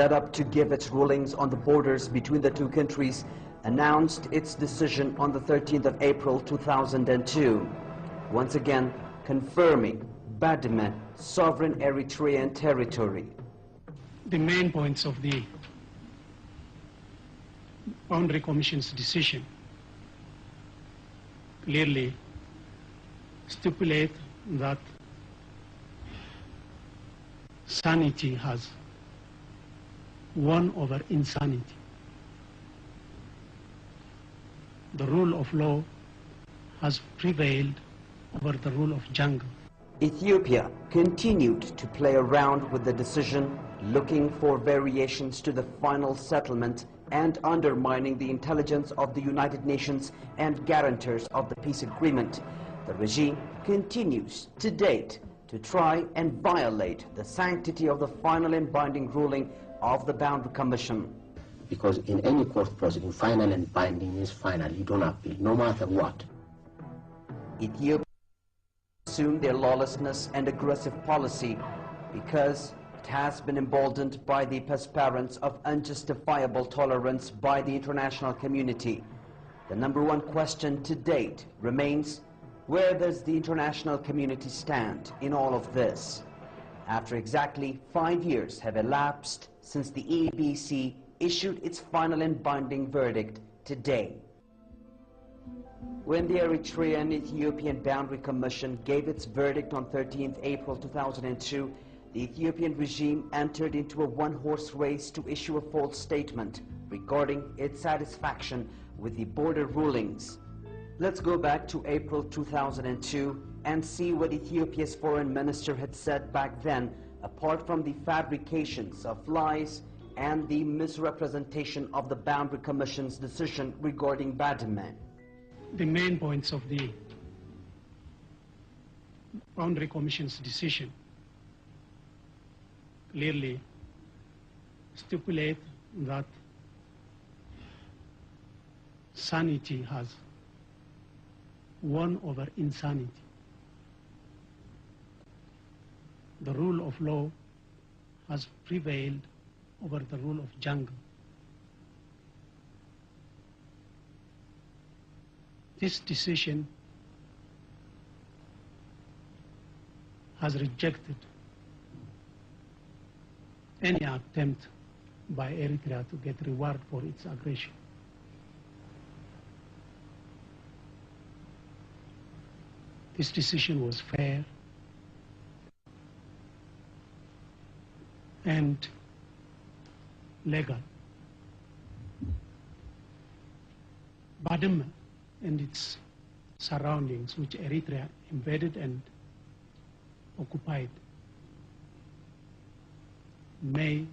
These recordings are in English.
set up to give its rulings on the borders between the two countries, announced its decision on the 13th of April 2002, once again confirming Badime sovereign Eritrean territory. The main points of the Boundary Commission's decision clearly stipulate that sanity has won over insanity. The rule of law has prevailed over the rule of jungle. Ethiopia continued to play around with the decision, looking for variations to the final settlement and undermining the intelligence of the United Nations and guarantors of the peace agreement. The regime continues to date to try and violate the sanctity of the final and binding ruling of the Boundary Commission. Because in any court proceeding, final and binding is final. You don't appeal, no matter what. Ethiopia assumed their lawlessness and aggressive policy because it has been emboldened by the perseverance of unjustifiable tolerance by the international community. The number one question to date remains, where does the international community stand in all of this? After exactly 5 years have elapsed since the EBC issued its final and binding verdict today. When the Eritrean-Ethiopian Boundary Commission gave its verdict on 13th April 2002, the Ethiopian regime entered into a one-horse race to issue a false statement regarding its satisfaction with the border rulings. Let's go back to April 2002 and see what Ethiopia's foreign minister had said back then, apart from the fabrications of lies and the misrepresentation of the Boundary Commission's decision regarding Badime. The main points of the Boundary Commission's decision clearly stipulate that sanity has won over insanity. The rule of law has prevailed over the rule of jungle. This decision has rejected any attempt by Eritrea to get reward for its aggression. This decision was fair and legal. Badime and its surroundings, which Eritrea invaded and occupied May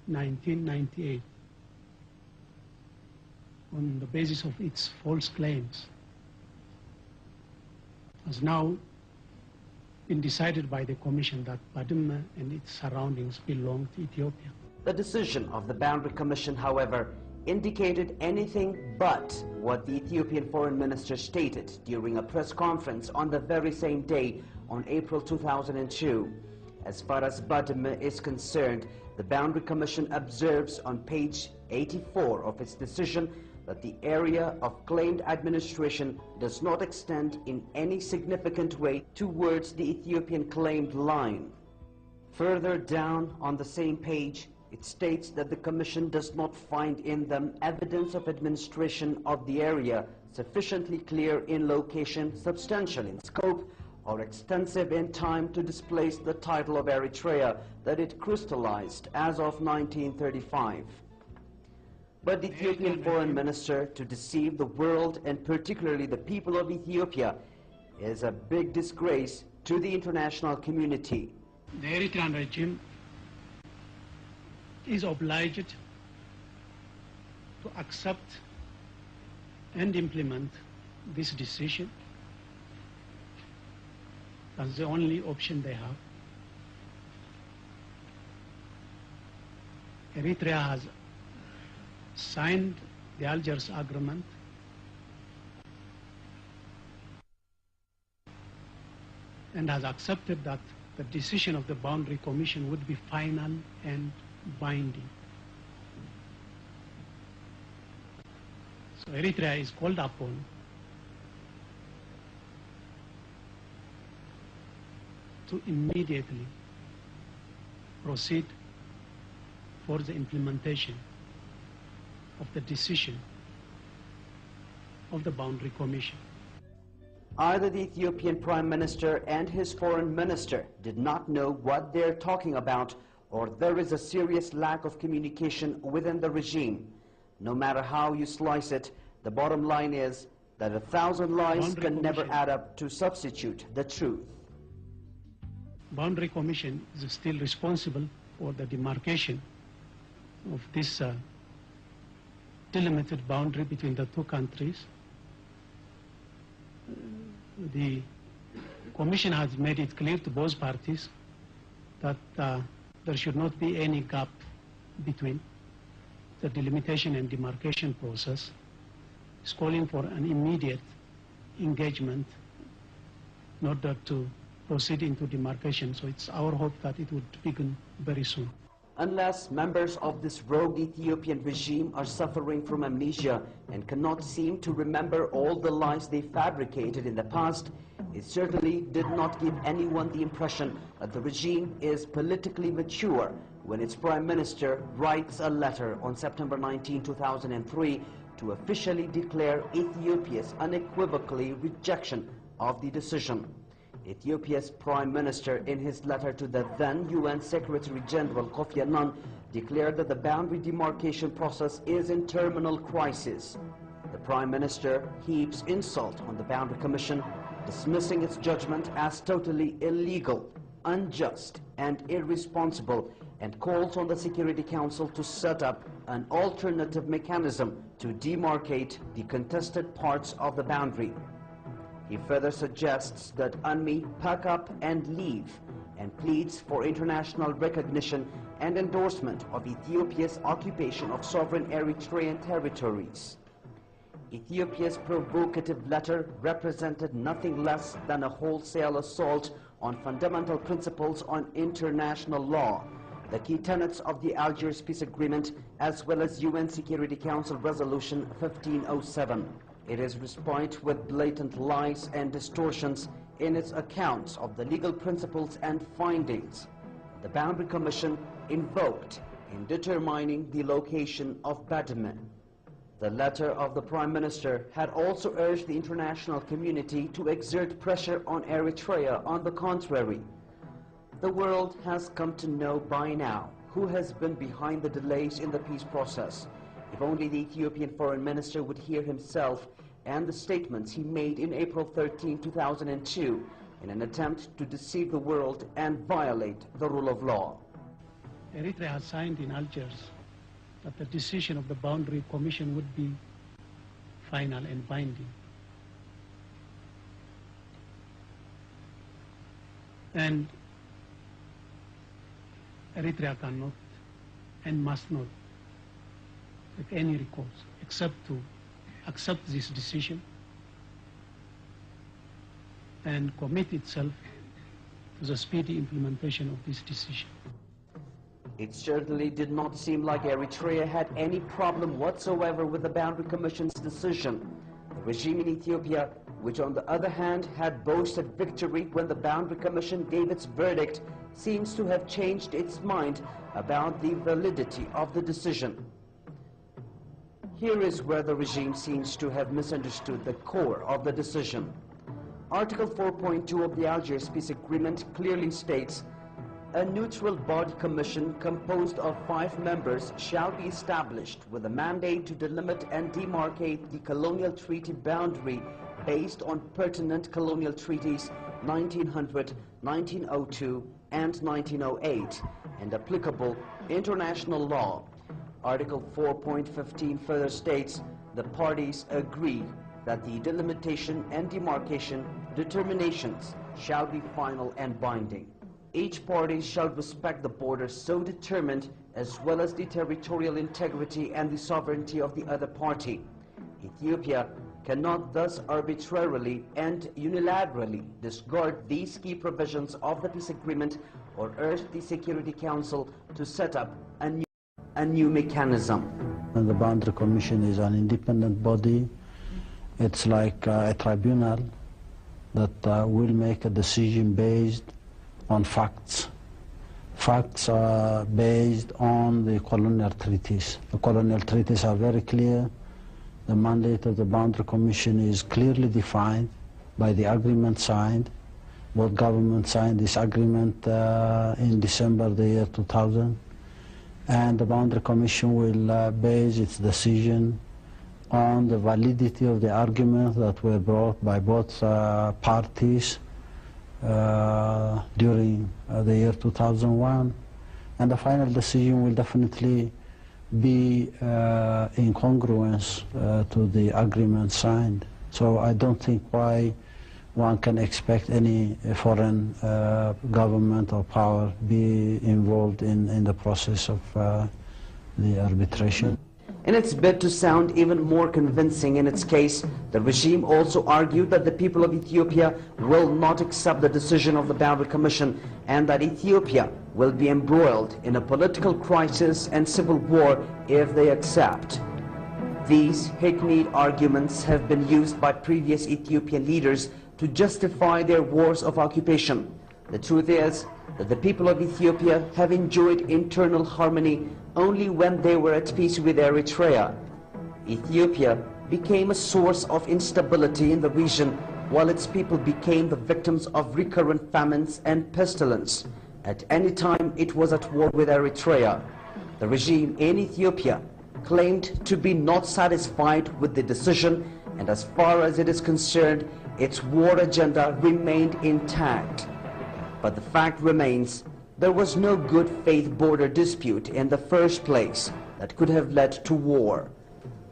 1998 on the basis of its false claims, has now been decided by the Commission that Badime and its surroundings belong to Ethiopia. The decision of the Boundary Commission, however, indicated anything but what the Ethiopian foreign minister stated during a press conference on the very same day on April 2002. As far as Badime is concerned, the Boundary Commission observes on page 84 of its decision that the area of claimed administration does not extend in any significant way towards the Ethiopian claimed line. Further down on the same page, it states that the Commission does not find in them evidence of administration of the area sufficiently clear in location, substantial in scope, or extensive in time to displace the title of Eritrea that it crystallized as of 1935. But the Ethiopian foreign minister, to deceive the world and particularly the people of Ethiopia, is a big disgrace to the international community. The Eritrean regime is obliged to accept and implement this decision. That's the only option they have. Eritrea has signed the Algiers Agreement and has accepted that the decision of the Boundary Commission would be final and binding. So Eritrea is called upon to immediately proceed for the implementation of the decision of the Boundary Commission. Either the Ethiopian Prime Minister and his Foreign Minister did not know what they're talking about, or there is a serious lack of communication within the regime. No matter how you slice it, the bottom line is that 1,000 lies can never add up to substitute the truth. Boundary Commission is still responsible for the demarcation of this delimited boundary between the two countries. The Commission has made it clear to both parties that there should not be any gap between the delimitation and demarcation process. It's calling for an immediate engagement in order to proceed into demarcation. So it's our hope that it would begin very soon. Unless members of this rogue Ethiopian regime are suffering from amnesia and cannot seem to remember all the lies they fabricated in the past, it certainly did not give anyone the impression that the regime is politically mature when its Prime Minister writes a letter on September 19, 2003 to officially declare Ethiopia's unequivocally rejection of the decision. Ethiopia's Prime Minister, in his letter to the then UN Secretary General Kofi Annan, declared that the boundary demarcation process is in terminal crisis. The Prime Minister heaps insult on the Boundary Commission, dismissing its judgment as totally illegal, unjust, and irresponsible, and calls on the Security Council to set up an alternative mechanism to demarcate the contested parts of the boundary. He further suggests that UNMI pack up and leave, and pleads for international recognition and endorsement of Ethiopia's occupation of sovereign Eritrean territories. Ethiopia's provocative letter represented nothing less than a wholesale assault on fundamental principles on international law, the key tenets of the Algiers Peace Agreement, as well as UN Security Council Resolution 1507. It is responsive with blatant lies and distortions in its accounts of the legal principles and findings the Boundary Commission invoked in determining the location of Badme. The letter of the Prime Minister had also urged the international community to exert pressure on Eritrea. On the contrary, the world has come to know by now who has been behind the delays in the peace process. If only the Ethiopian Foreign Minister would hear himself and the statements he made in April 13, 2002 in an attempt to deceive the world and violate the rule of law. Eritrea has signed in Algiers that the decision of the Boundary Commission would be final and binding. And Eritrea cannot and must not take any recourse except to accept this decision and commit itself to the speedy implementation of this decision. It certainly did not seem like Eritrea had any problem whatsoever with the Boundary Commission's decision. The regime in Ethiopia, which on the other hand had boasted victory when the Boundary Commission gave its verdict, seems to have changed its mind about the validity of the decision. Here is where the regime seems to have misunderstood the core of the decision. Article 4.2 of the Algiers Peace Agreement clearly states, a neutral body commission composed of 5 members shall be established with a mandate to delimit and demarcate the colonial treaty boundary based on pertinent colonial treaties 1900, 1902, and 1908, and applicable international law. Article 4.15 further states, the parties agree that the delimitation and demarcation determinations shall be final and binding. Each party shall respect the borders so determined, as well as the territorial integrity and the sovereignty of the other party. Ethiopia cannot thus arbitrarily and unilaterally discard these key provisions of the peace agreement or urge the Security Council to set up a new mechanism. And the Boundary Commission is an independent body. It's like a tribunal that will make a decision based on facts. Facts are based on the colonial treaties. The colonial treaties are very clear. The mandate of the Boundary Commission is clearly defined by the agreement signed. Both governments signed this agreement in December the year 2000. And the Boundary Commission will base its decision on the validity of the arguments that were brought by both parties during the year 2001. And the final decision will definitely be in congruence to the agreement signed. So I don't think why one can expect any foreign government or power be involved in the process of the arbitration. In its bid to sound even more convincing in its case, the regime also argued that the people of Ethiopia will not accept the decision of the Boundary Commission and that Ethiopia will be embroiled in a political crisis and civil war if they accept. These hackneyed arguments have been used by previous Ethiopian leaders to justify their wars of occupation. The truth is that the people of Ethiopia have enjoyed internal harmony only when they were at peace with Eritrea. Ethiopia became a source of instability in the region while its people became the victims of recurrent famines and pestilence. At any time it was at war with Eritrea. The regime in Ethiopia claimed to be not satisfied with the decision, and as far as it is concerned, its war agenda remained intact. But the fact remains, there was no good faith border dispute in the first place that could have led to war.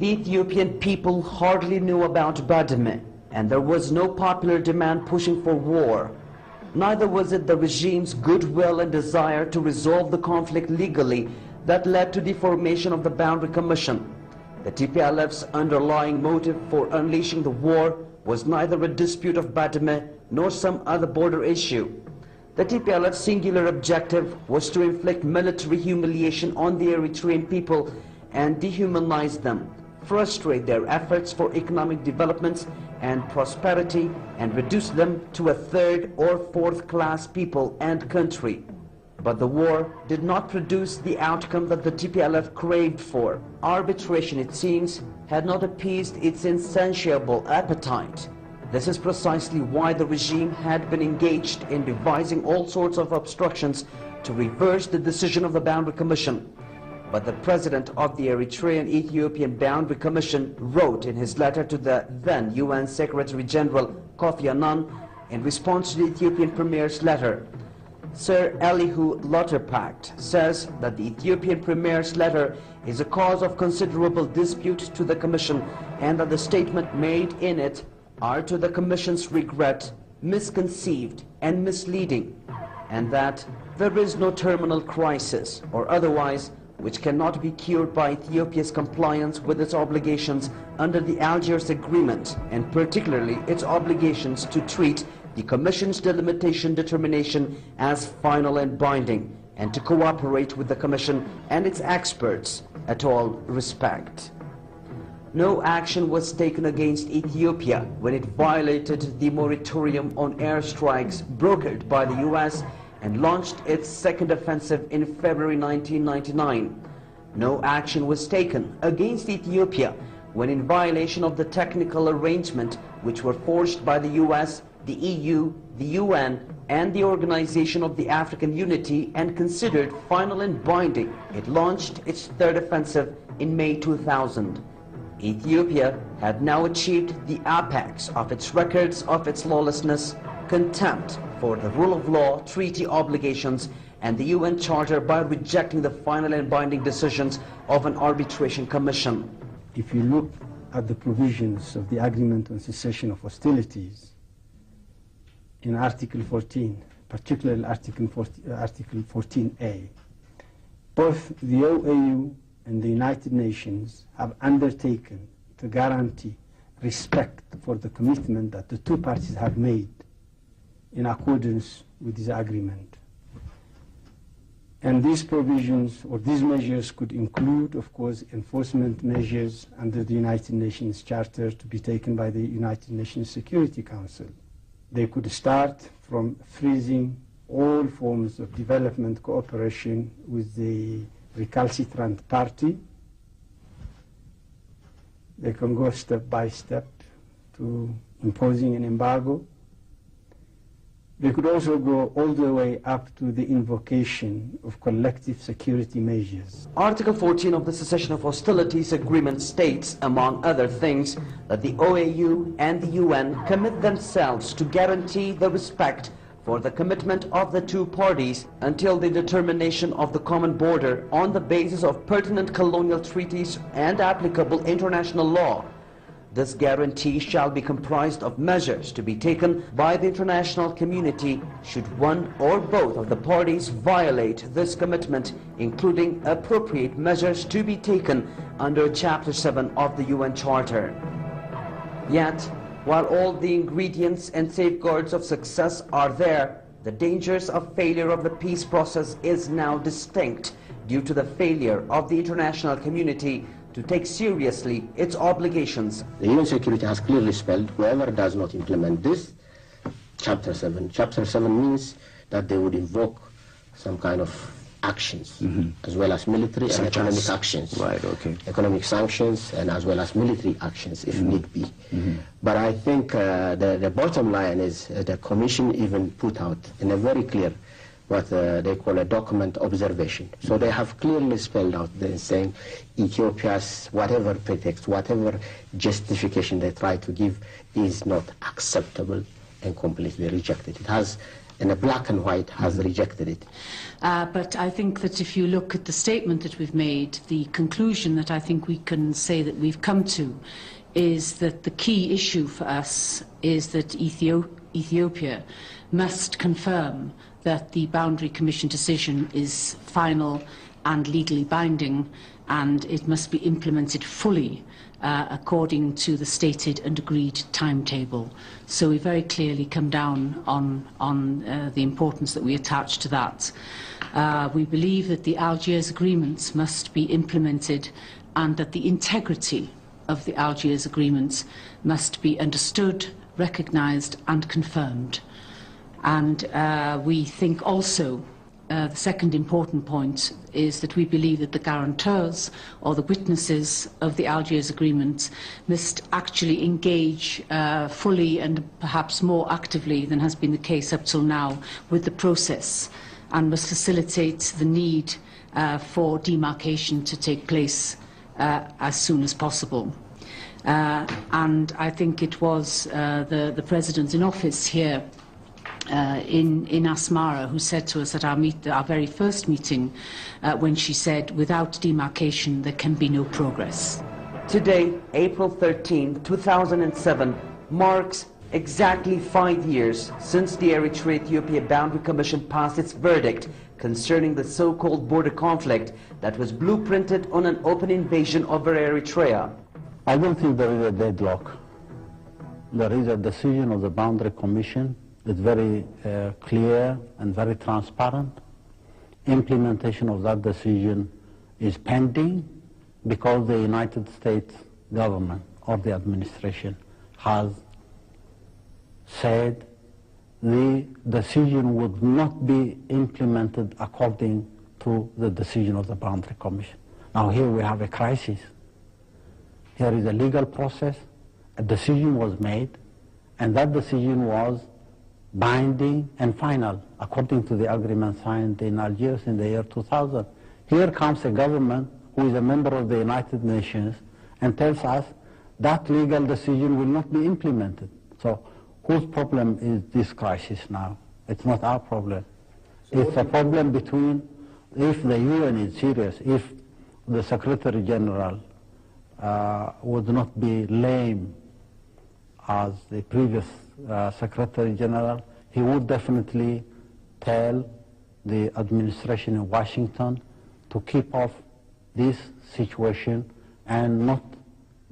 The Ethiopian people hardly knew about Badme, and there was no popular demand pushing for war. Neither was it the regime's goodwill and desire to resolve the conflict legally that led to the formation of the Boundary Commission. The TPLF's underlying motive for unleashing the war was neither a dispute of Badme nor some other border issue. The TPLF's singular objective was to inflict military humiliation on the Eritrean people and dehumanize them, frustrate their efforts for economic developments and prosperity, and reduce them to a third or fourth class people and country. But the war did not produce the outcome that the TPLF craved for. Arbitration, it seems, had not appeased its insatiable appetite. This is precisely why the regime had been engaged in devising all sorts of obstructions to reverse the decision of the Boundary Commission. But the president of the Eritrean-Ethiopian Boundary Commission wrote in his letter to the then UN Secretary General Kofi Annan in response to the Ethiopian Premier's letter. Sir Elihu Lutterpact says that the Ethiopian Premier's letter is a cause of considerable dispute to the Commission and that the statement made in it are to the Commission's regret misconceived and misleading, and that there is no terminal crisis or otherwise which cannot be cured by Ethiopia's compliance with its obligations under the Algiers Agreement, and particularly its obligations to treat the Commission's delimitation determination as final and binding, and to cooperate with the Commission and its experts at all respect. No action was taken against Ethiopia when it violated the moratorium on airstrikes brokered by the US and launched its second offensive in February 1999. No action was taken against Ethiopia when, in violation of the technical arrangement which were forged by the US, the EU, the UN, and the Organization of the African Unity and considered final and binding, it launched its third offensive in May 2000. Ethiopia had now achieved the apex of its records of its lawlessness, contempt for the rule of law, treaty obligations, and the UN Charter by rejecting the final and binding decisions of an arbitration commission. If you look at the provisions of the Agreement on Cessation of Hostilities in Article 14, particularly Article 14A, both the OAU and the United Nations have undertaken to guarantee respect for the commitment that the two parties have made in accordance with this agreement. And these provisions or these measures could include, of course, enforcement measures under the United Nations Charter to be taken by the United Nations Security Council. They could start from freezing all forms of development cooperation with the recalcitrant party. They can go step by step to imposing an embargo. They could also go all the way up to the invocation of collective security measures. Article 14 of the Cessation of Hostilities Agreement states, among other things, that the OAU and the UN commit themselves to guarantee the respect for the commitment of the two parties until the determination of the common border on the basis of pertinent colonial treaties and applicable international law. This guarantee shall be comprised of measures to be taken by the international community should one or both of the parties violate this commitment, including appropriate measures to be taken under Chapter 7 of the UN Charter. Yet, while all the ingredients and safeguards of success are there, the dangers of failure of the peace process is now distinct due to the failure of the international community to take seriously its obligations. The UN security has clearly spelled whoever does not implement this, Chapter 7. Chapter 7 means that they would invoke some kind of actions, as well as military and economic actions. Right, okay. Economic sanctions and as well as military actions if need be. But I think the bottom line is the Commission even put out in a very clear what they call a document observation. So they have clearly spelled out there saying Ethiopia's whatever pretext, whatever justification they try to give is not acceptable and completely rejected. It has, in a black and white, has rejected it. But I think that if you look at the statement that we've made, the conclusion that I think we can say that we've come to is that the key issue for us is that Ethiopia must confirm that the Boundary Commission decision is final and legally binding, and it must be implemented fully according to the stated and agreed timetable. So we very clearly come down on the importance that we attach to that. We believe that the Algiers agreements must be implemented and that the integrity of the Algiers agreements must be understood, recognised and confirmed. And we think also the second important point is that we believe that the guarantors or the witnesses of the Algiers Agreement must actually engage fully and perhaps more actively than has been the case up till now with the process, and must facilitate the need for demarcation to take place as soon as possible. And I think it was the President in office here in Asmara who said to us at our very first meeting when she said, without demarcation there can be no progress. Today, April 13, 2007, marks exactly 5 years since the Eritrea-Ethiopia Boundary Commission passed its verdict concerning the so-called border conflict that was blueprinted on an open invasion over Eritrea. I don't think there is a deadlock. There is a decision of the Boundary Commission. It's very clear and very transparent. Implementation of that decision is pending because the United States government or the administration has said the decision would not be implemented according to the decision of the Boundary Commission. Now here we have a crisis. Here is a legal process, a decision was made, and that decision was binding and final according to the agreement signed in Algiers in the year 2000. Here comes a government who is a member of the United Nations and tells us that legal decision will not be implemented. So whose problem is this crisis now? It's not our problem. It's a problem between, if the UN is serious, if the Secretary General would not be lame as the previous Secretary General, he would definitely tell the administration in Washington to keep off this situation and not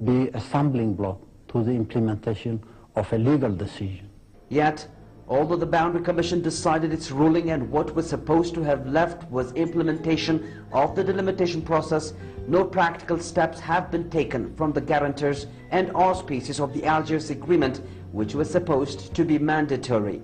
be a stumbling block to the implementation of a legal decision. Yet, Although the Boundary Commission decided its ruling and what was supposed to have left was implementation of the delimitation process, no practical steps have been taken from the guarantors and auspices of the Algiers Agreement, which was supposed to be mandatory.